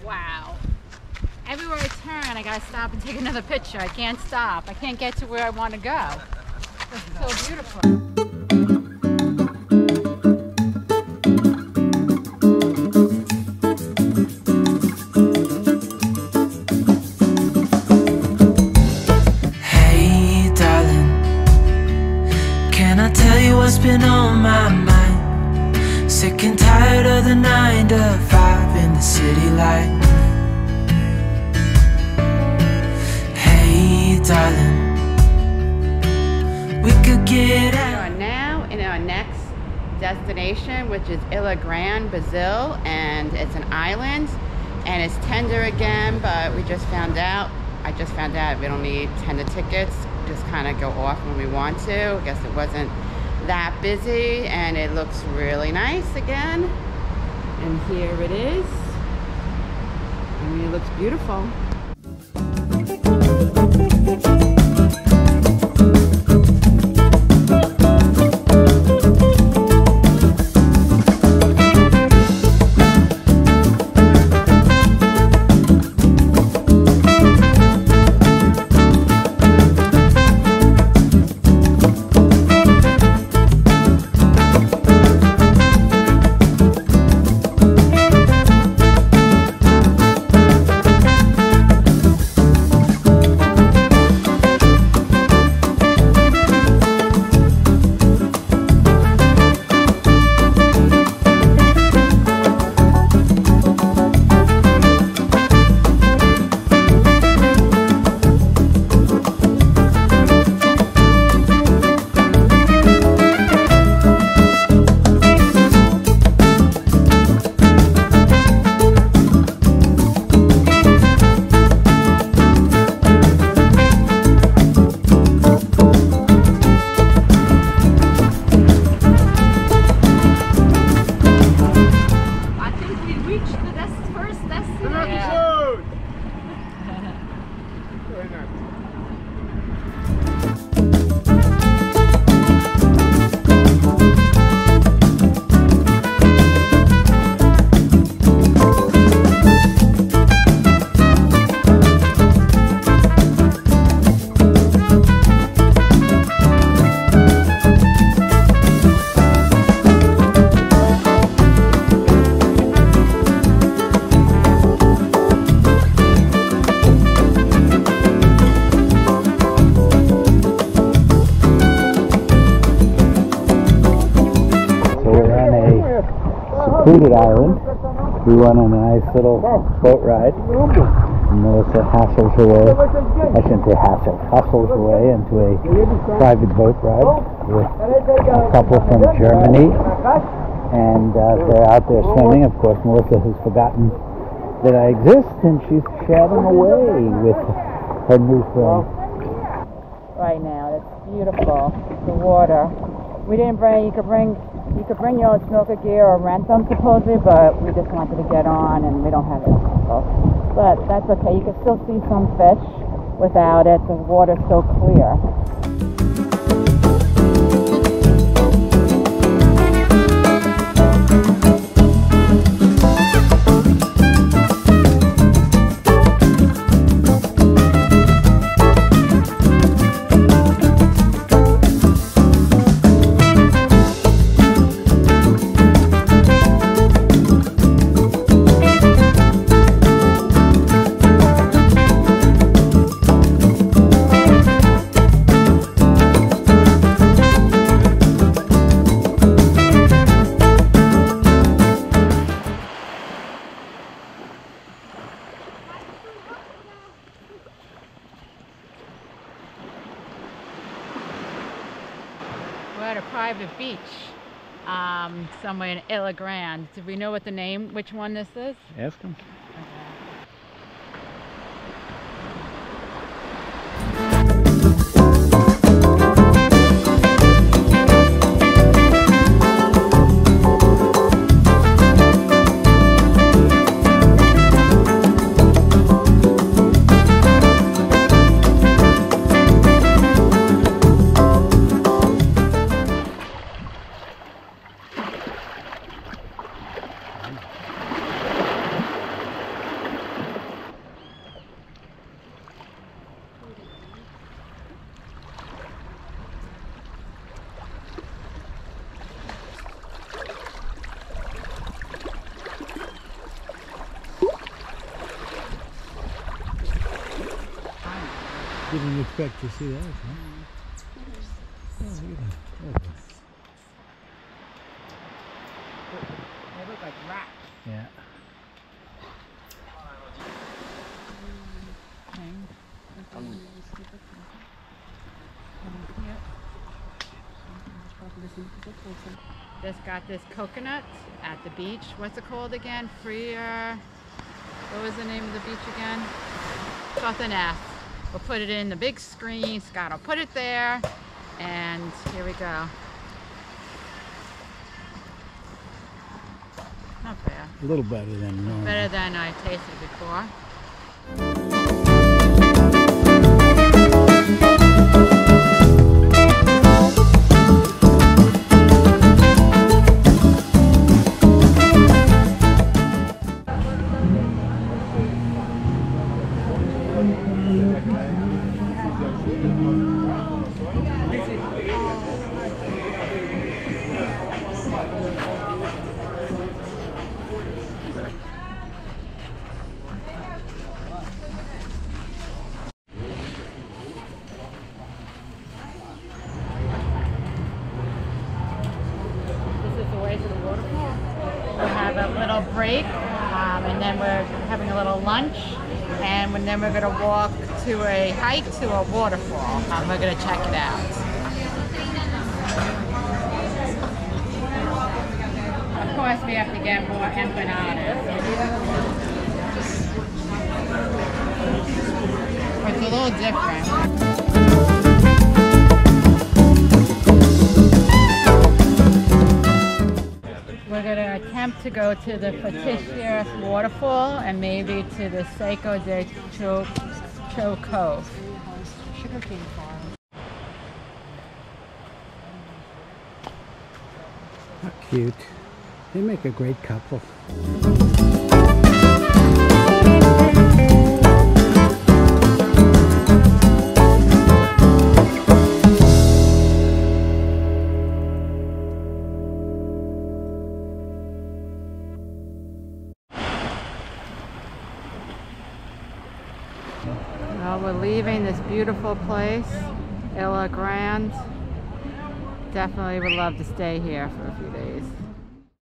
Wow. Everywhere I turn, I gotta stop and take another picture. I can't stop. I can't get to where I want to go. It's so beautiful. Hey, darling, can I tell you what's been on my mind? Sick and tired of the 9 to 5 in the city life. Darling, we could get out. We are now in our next destination, which is Ilha Grande Brazil, and it's an island, and it's tender again, but we just found out, I just found out we don't need tender tickets, just kind of go off when we want to. I guess it wasn't that busy, and it looks really nice again. And here it is. I mean, it looks beautiful. Secluded island. We went on a nice little boat ride. Melissa hustles away. I shouldn't say hustles away into a private boat ride with a couple from Germany, and they're out there swimming. Of course, Melissa has forgotten that I exist, and she's chatting away with her new friend. Right now, it's beautiful. The water. We didn't bring. You could bring your own snorkel gear or rent them supposedly, but we just wanted to get on and we don't have it. So, but that's okay. You can still see some fish without it. The water's so clear. We're at a private beach somewhere in Ilha Grande. Do we know what the name, which one this is? Ask them. Didn't expect to see that, huh? Oh, look at that. Oh, They look like rats. yeah. Just got this coconut at the beach. What's it called again? What was the name of the beach again? Something F. We'll put it in the big screen. Scott will put it there. And here we go. Not bad. A little better than normal. Better than I tasted before. Break, and then we're having a little lunch, and then we're going to walk to a hike to a waterfall. We're going to check it out. Of course, we have to get more empanadas. It's a little different. We're going to attempt to go to the Fatishir waterfall and maybe to the Saco de Cove. Sugarcane farm. How cute. They make a great couple. Well, we're leaving this beautiful place, Ilha Grande. Definitely would love to stay here for a few days.